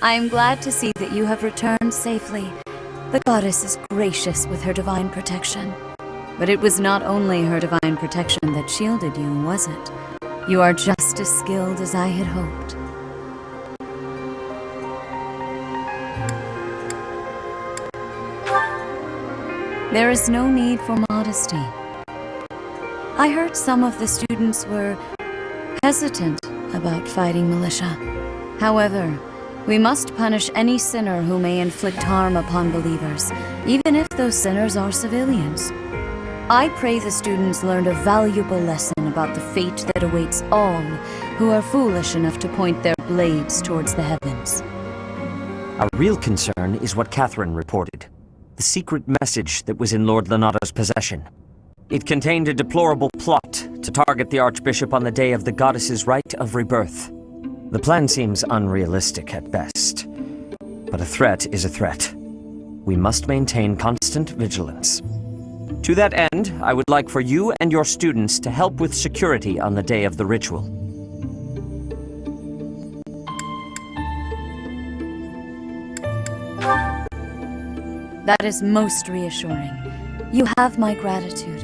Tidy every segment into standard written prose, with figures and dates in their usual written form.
I am glad to see that you have returned safely. The goddess is gracious with her divine protection. But it was not only her divine protection that shielded you, was it? You are just as skilled as I had hoped. There is no need for modesty. I heard some of the students were hesitant about fighting militia. However, we must punish any sinner who may inflict harm upon believers, even if those sinners are civilians. I pray the students learned a valuable lesson about the fate that awaits all who are foolish enough to point their blades towards the heavens. Our real concern is what Catherine reported. The secret message that was in Lord Lanata's possession. It contained a deplorable plot to target the Archbishop on the day of the goddess's rite of rebirth. The plan seems unrealistic at best, but a threat is a threat. We must maintain constant vigilance. To that end, I would like for you and your students to help with security on the day of the ritual. That is most reassuring. You have my gratitude.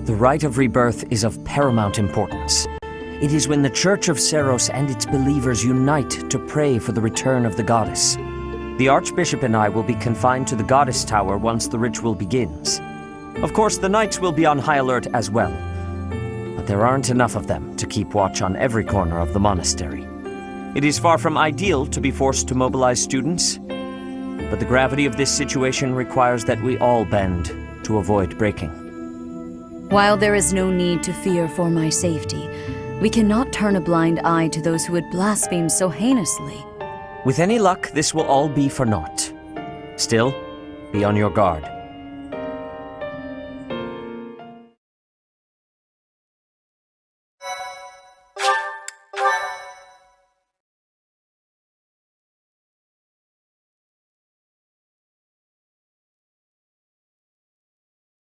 The rite of rebirth is of paramount importance. It is when the Church of Seros and its believers unite to pray for the return of the goddess. The Archbishop and I will be confined to the Goddess Tower once the ritual begins. Of course, the knights will be on high alert as well, but there aren't enough of them to keep watch on every corner of the monastery. It is far from ideal to be forced to mobilize students, but the gravity of this situation requires that we all bend to avoid breaking. While there is no need to fear for my safety, we cannot turn a blind eye to those who would blaspheme so heinously. With any luck, this will all be for naught. Still, be on your guard.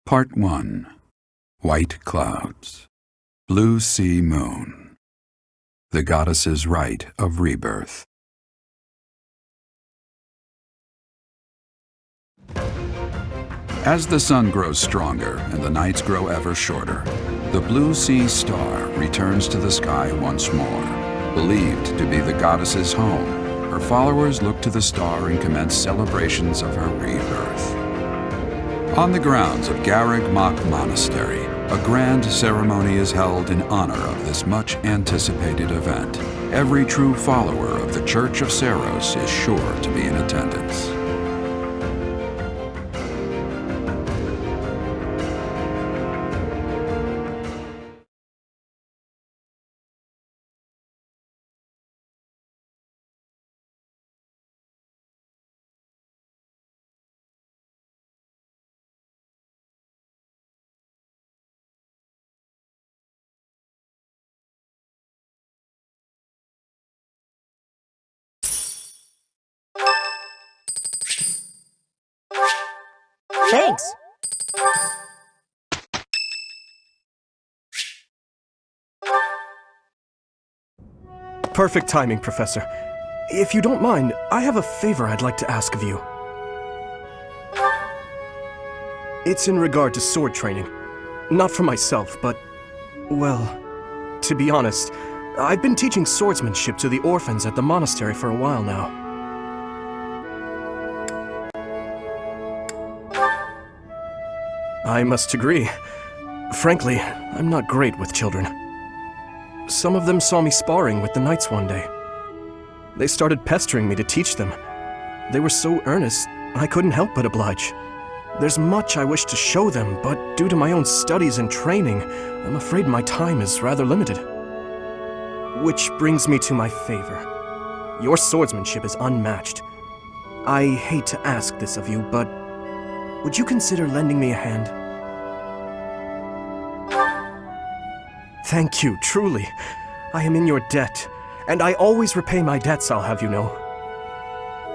Part 1. White Clouds. Blue Sea Moon. The Goddess's Rite of Rebirth. As the sun grows stronger and the nights grow ever shorter, the Blue Sea Star returns to the sky once more. Believed to be the goddess's home, her followers look to the star and commence celebrations of her rebirth. On the grounds of Garrig Mach Monastery, a grand ceremony is held in honor of this much-anticipated event. Every true follower of the Church of Seros is sure to be in attendance. Thanks! Perfect timing, Professor. If you don't mind, I have a favor I'd like to ask of you. It's in regard to sword training. Not for myself, but, well, to be honest, I've been teaching swordsmanship to the orphans at the monastery for a while now. I must agree. Frankly, I'm not great with children. Some of them saw me sparring with the knights one day. They started pestering me to teach them. They were so earnest, I couldn't help but oblige. There's much I wish to show them, but due to my own studies and training, I'm afraid my time is rather limited. Which brings me to my favor. Your swordsmanship is unmatched. I hate to ask this of you, but would you consider lending me a hand? Thank you, truly. I am in your debt, and I always repay my debts, I'll have you know.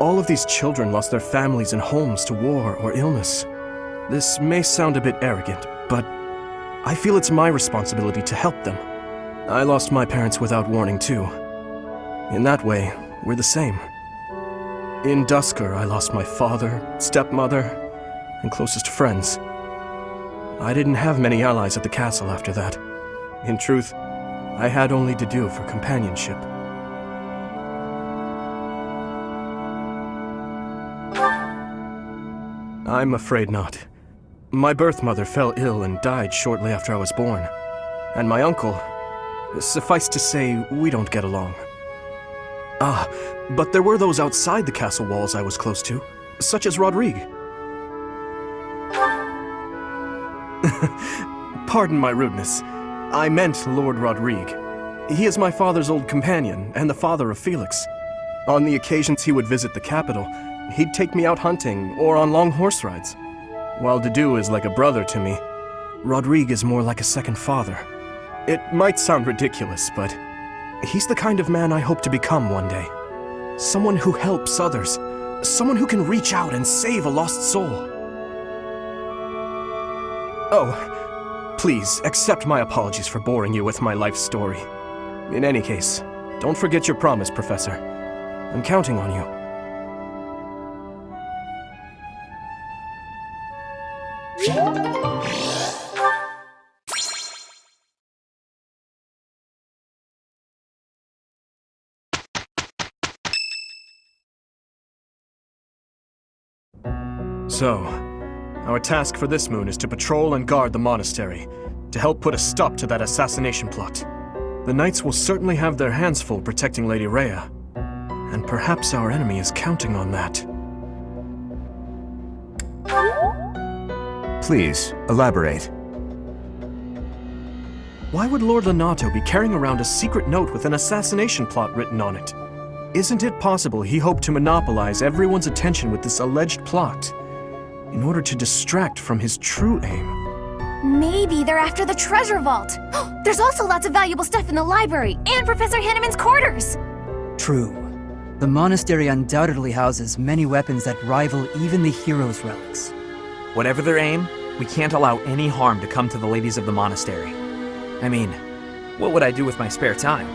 All of these children lost their families and homes to war or illness. This may sound a bit arrogant, but I feel it's my responsibility to help them. I lost my parents without warning, too. In that way, we're the same. In Dusker, I lost my father, stepmother, and closest friends. I didn't have many allies at the castle after that. In truth, I had only to do for companionship. I'm afraid not. My birth mother fell ill and died shortly after I was born. And my uncle, suffice to say, we don't get along. But there were those outside the castle walls I was close to, such as Rodrigue. Pardon my rudeness. I meant Lord Rodrigue. He is my father's old companion, and the father of Felix. On the occasions he would visit the capital, he'd take me out hunting or on long horse rides. While Dedu is like a brother to me, Rodrigue is more like a second father. It might sound ridiculous, but he's the kind of man I hope to become one day. Someone who helps others. Someone who can reach out and save a lost soul. Oh, please, accept my apologies for boring you with my life story. In any case, don't forget your promise, Professor. I'm counting on you. So, our task for this moon is to patrol and guard the monastery, to help put a stop to that assassination plot. The knights will certainly have their hands full protecting Lady Rhea, and perhaps our enemy is counting on that. Please, elaborate. Why would Lord Lenato be carrying around a secret note with an assassination plot written on it? Isn't it possible he hoped to monopolize everyone's attention with this alleged plot, in order to distract from his true aim? Maybe they're after the treasure vault. There's also lots of valuable stuff in the library and Professor Hanneman's quarters. True. The monastery undoubtedly houses many weapons that rival even the hero's relics. Whatever their aim, we can't allow any harm to come to the ladies of the monastery. I mean, what would I do with my spare time?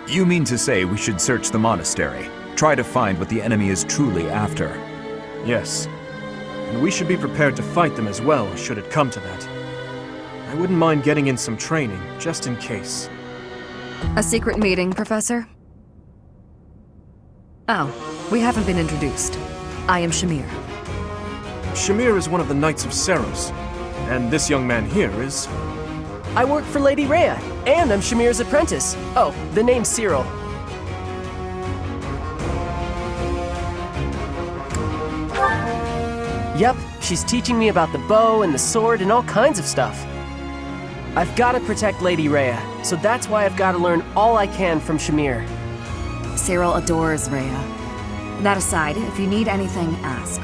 You mean to say we should search the monastery, try to find what the enemy is truly after? Yes. And we should be prepared to fight them as well, should it come to that. I wouldn't mind getting in some training, just in case. A secret meeting, Professor? Oh, we haven't been introduced. I am Shamir. Shamir is one of the Knights of Seros, and this young man here is... I work for Lady Rhea, and I'm Shamir's apprentice. Oh, the name's Cyril. Yep, she's teaching me about the bow and the sword and all kinds of stuff. I've got to protect Lady Rhea, so that's why I've got to learn all I can from Shamir. Cyril adores Rhea. That aside, if you need anything, ask.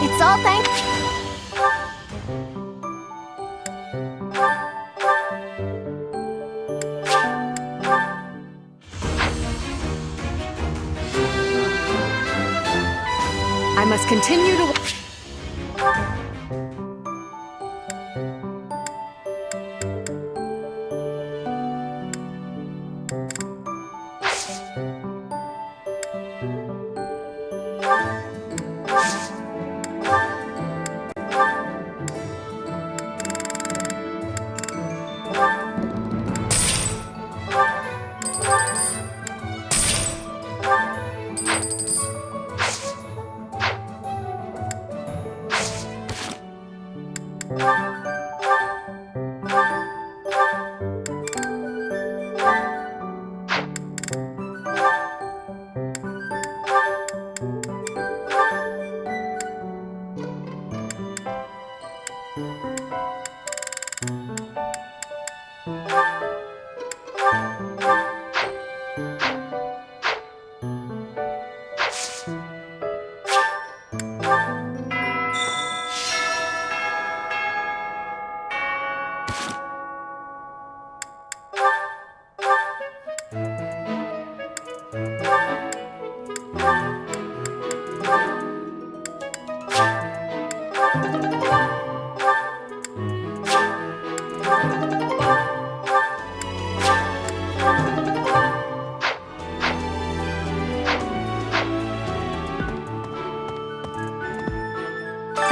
It's all thanks. I must continue to...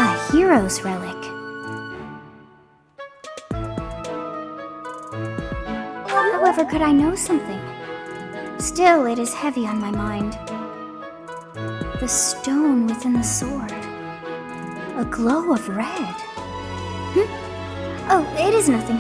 A hero's relic. However, could I know something? Still, it is heavy on my mind. The stone within the sword. A glow of red. Oh, it is nothing.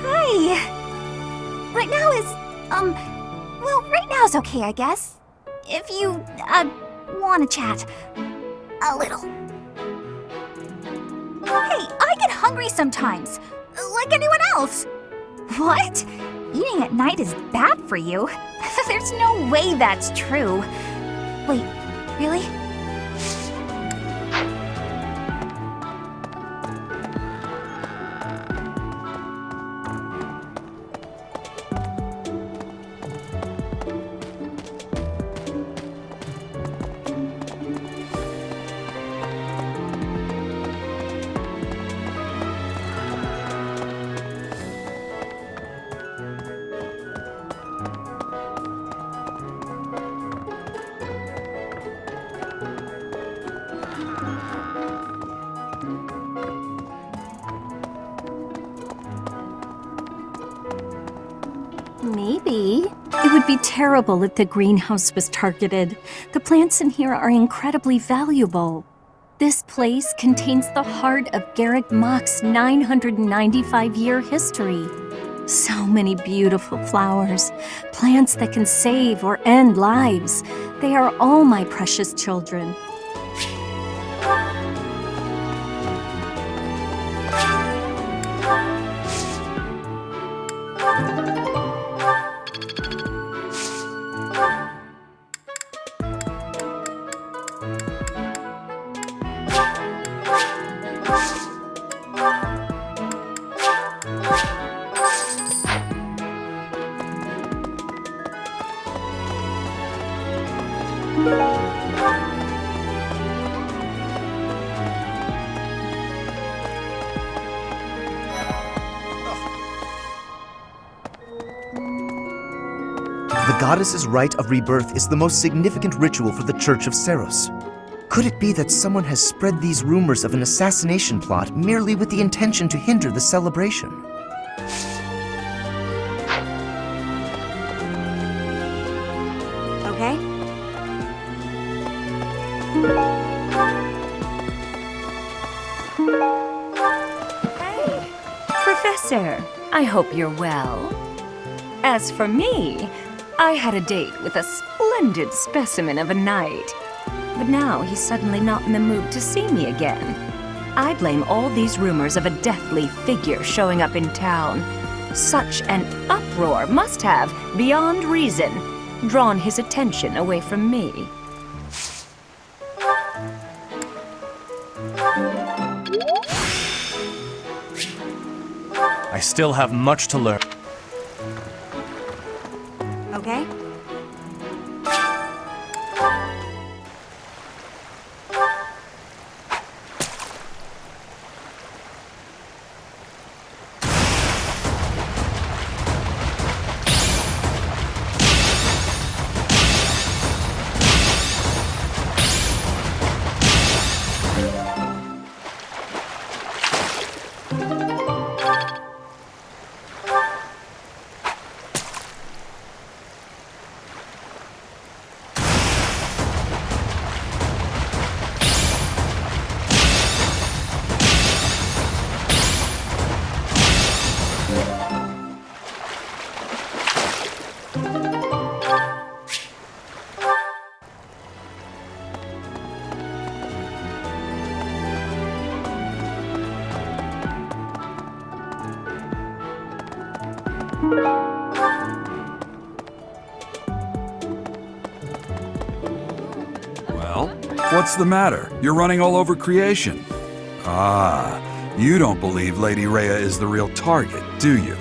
Hi. Right now is, well, right now is okay, I guess. If you, wanna chat. A little. Hey, I get hungry sometimes. Like anyone else. What? Eating at night is bad for you? There's no way that's true. Wait, really? Maybe. It would be terrible if the greenhouse was targeted. The plants in here are incredibly valuable. This place contains the heart of Garrick Mach's 995-year history. So many beautiful flowers, plants that can save or end lives. They are all my precious children. The goddess's rite of rebirth is the most significant ritual for the Church of Seros. Could it be that someone has spread these rumors of an assassination plot merely with the intention to hinder the celebration? Okay? Hey, Professor, I hope you're well. As for me, I had a date with a splendid specimen of a knight. But now he's suddenly not in the mood to see me again. I blame all these rumors of a deathly figure showing up in town. Such an uproar must have, beyond reason, drawn his attention away from me. I still have much to learn. Okay? Well, what's the matter? You're running all over creation. Ah, you don't believe Lady Rhea is the real target, do you?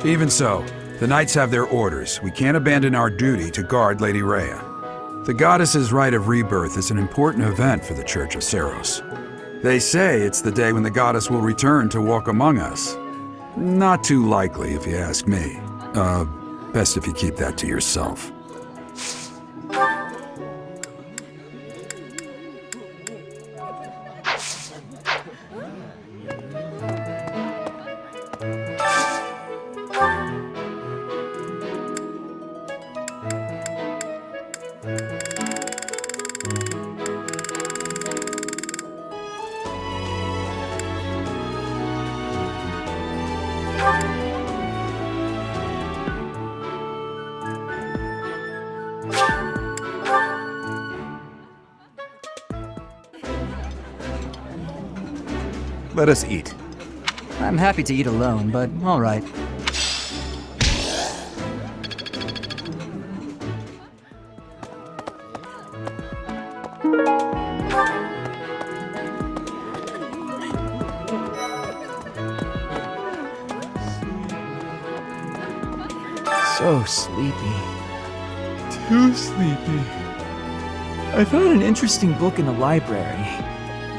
Even so, the knights have their orders. We can't abandon our duty to guard Lady Rhea. The goddess's rite of rebirth is an important event for the Church of Seros. They say it's the day when the goddess will return to walk among us. Not too likely, if you ask me. Best if you keep that to yourself. Let us eat. I'm happy to eat alone, but all right. So sleepy. Too sleepy. I found an interesting book in the library.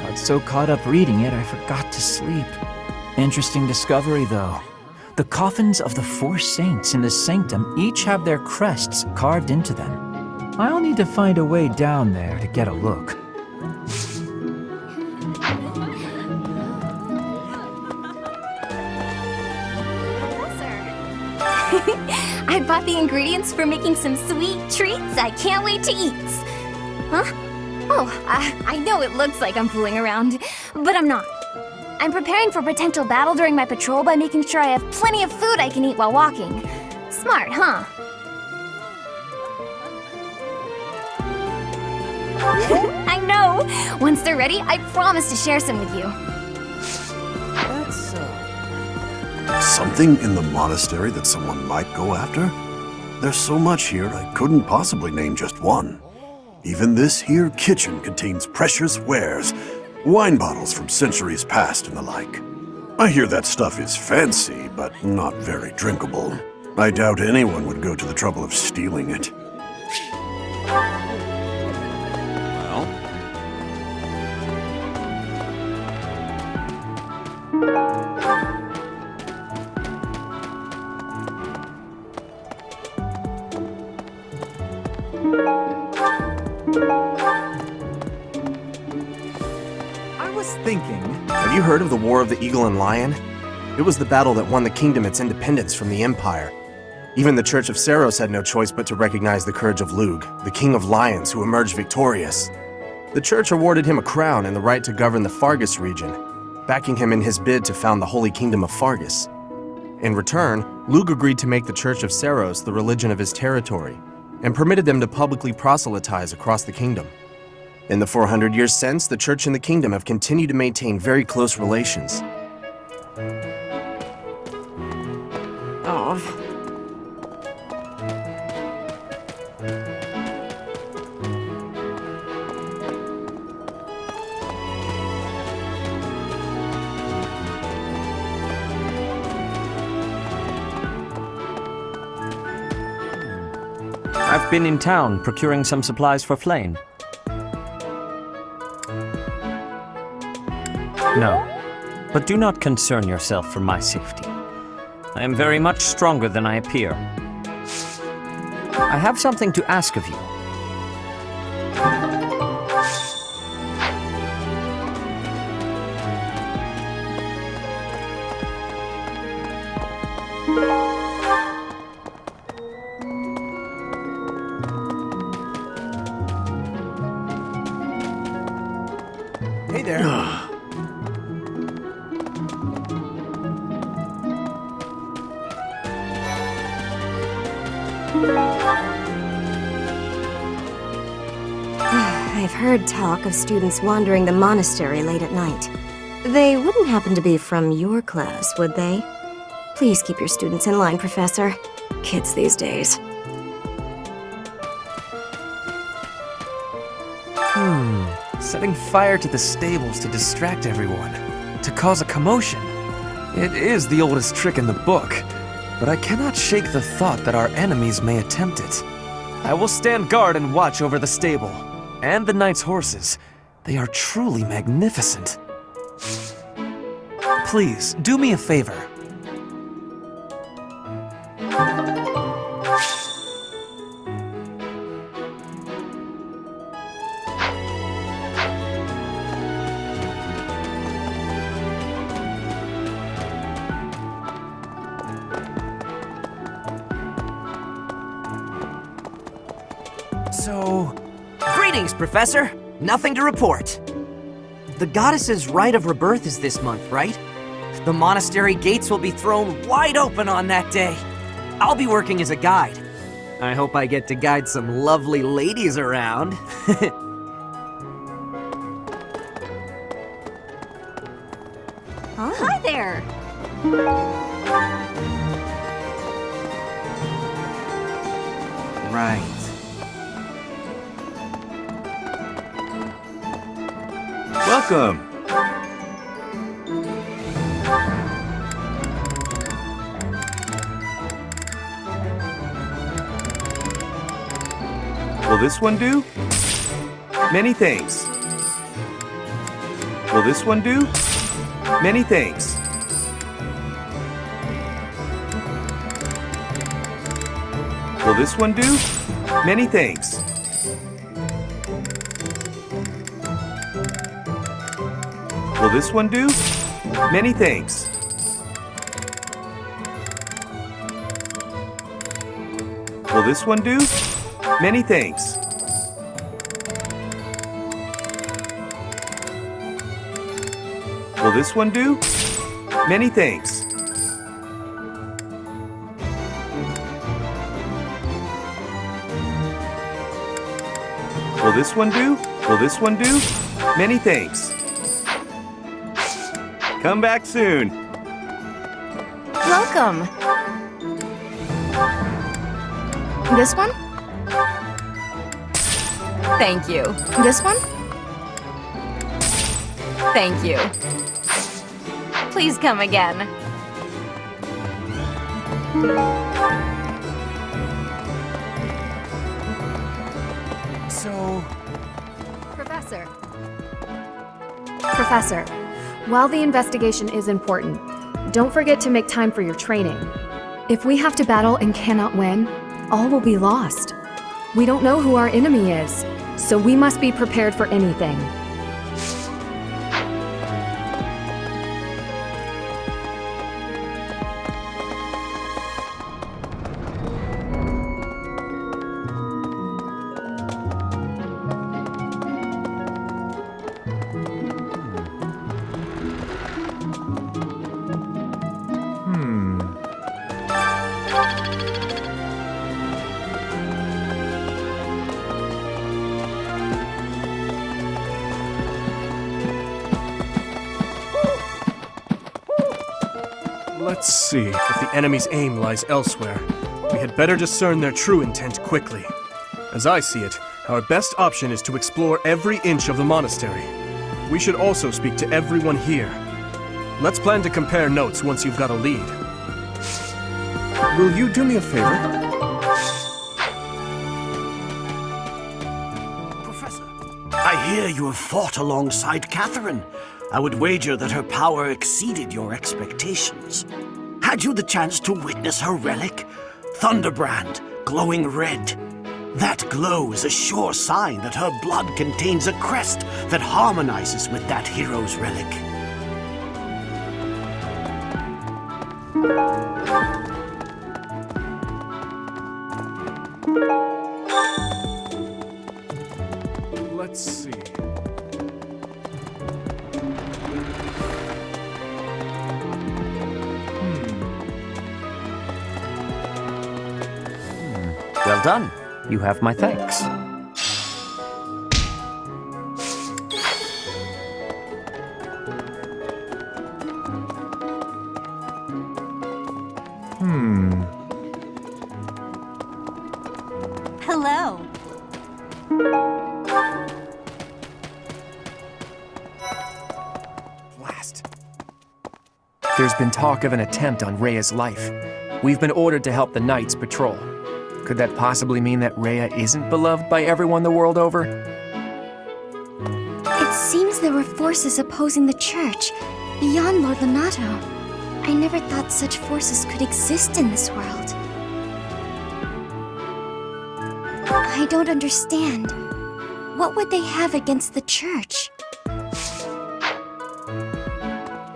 Got so caught up reading it, I forgot to sleep. Interesting discovery, though. The coffins of the 4 saints in the sanctum each have their crests carved into them. I'll need to find a way down there to get a look. I I bought the ingredients for making some sweet treats I can't wait to eat. Huh? Oh, I know it looks like I'm fooling around, but I'm not. I'm preparing for potential battle during my patrol by making sure I have plenty of food I can eat while walking. Smart, huh? I know! Once they're ready, I promise to share some with you. That's Something in the monastery that someone might go after? There's so much here, I couldn't possibly name just one. Even this here kitchen contains precious wares, wine bottles from centuries past and the like. I hear that stuff is fancy, but not very drinkable. I doubt anyone would go to the trouble of stealing it. I was thinking... Have you heard of the War of the Eagle and Lion? It was the battle that won the kingdom its independence from the Empire. Even the Church of Seros had no choice but to recognize the courage of Lug, the King of Lions who emerged victorious. The Church awarded him a crown and the right to govern the Fargus region, backing him in his bid to found the Holy Kingdom of Fargus. In return, Lug agreed to make the Church of Seros the religion of his territory, and permitted them to publicly proselytize across the kingdom. In the 400 years since, the Church and the Kingdom have continued to maintain very close relations. Oh. I've been in town procuring some supplies for Flame. No, but do not concern yourself for my safety. I am very much stronger than I appear. I have something to ask of you. Hey there. I've heard talk of students wandering the monastery late at night. They wouldn't happen to be from your class, would they? Please keep your students in line, Professor. Kids these days. Setting fire to the stables to distract everyone, to cause a commotion. It is the oldest trick in the book, but I cannot shake the thought that our enemies may attempt it. I will stand guard and watch over the stable, and the knight's horses. They are truly magnificent. Please, do me a favor. So... Greetings, Professor! Nothing to report. The goddess's rite of rebirth is this month, right? The monastery gates will be thrown wide open on that day. I'll be working as a guide. I hope I get to guide some lovely ladies around. Oh. Hi there! Right. Welcome. Will this one do? Many thanks. Will this one do? Many thanks. Will this one do? Many thanks. Will this one do? Many thanks. Will this one do? Many thanks. Will this one do? Many thanks. Will this one do? Will this one do? Many thanks. Come back soon. Welcome. This one? Thank you. This one? Thank you. Please come again. So... Professor, while the investigation is important, don't forget to make time for your training. If we have to battle and cannot win, all will be lost. We don't know who our enemy is, so we must be prepared for anything. Let's see. If the enemy's aim lies elsewhere, we had better discern their true intent quickly. As I see it, our best option is to explore every inch of the monastery. We should also speak to everyone here. Let's plan to compare notes once you've got a lead. Will you do me a favor? Professor, I hear you have fought alongside Catherine. I would wager that her power exceeded your expectations. Had you the chance to witness her relic? Thunderbrand, glowing red. That glow is a sure sign that her blood contains a crest that harmonizes with that hero's relic. Let's see. Well done. You have my thanks. Hello. Blast. There's been talk of an attempt on Rhea's life. We've been ordered to help the Knights patrol. Could that possibly mean that Rhea isn't beloved by everyone the world over? It seems there were forces opposing the church, beyond Lord Lonato. I never thought such forces could exist in this world. I don't understand. What would they have against the church?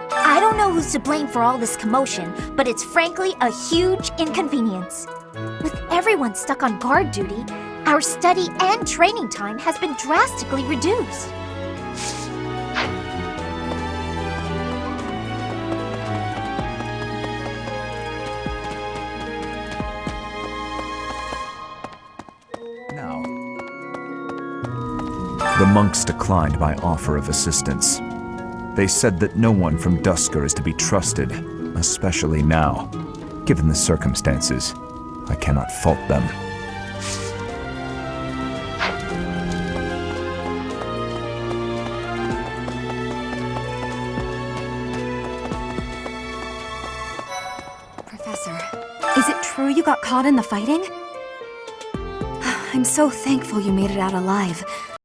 I don't know who's to blame for all this commotion, but it's frankly a huge inconvenience. With everyone stuck on guard duty, our study and training time has been drastically reduced. Now. The monks declined my offer of assistance. They said that no one from Dusker is to be trusted, especially now. Given the circumstances, I cannot fault them. Professor, is it true you got caught in the fighting? I'm so thankful you made it out alive.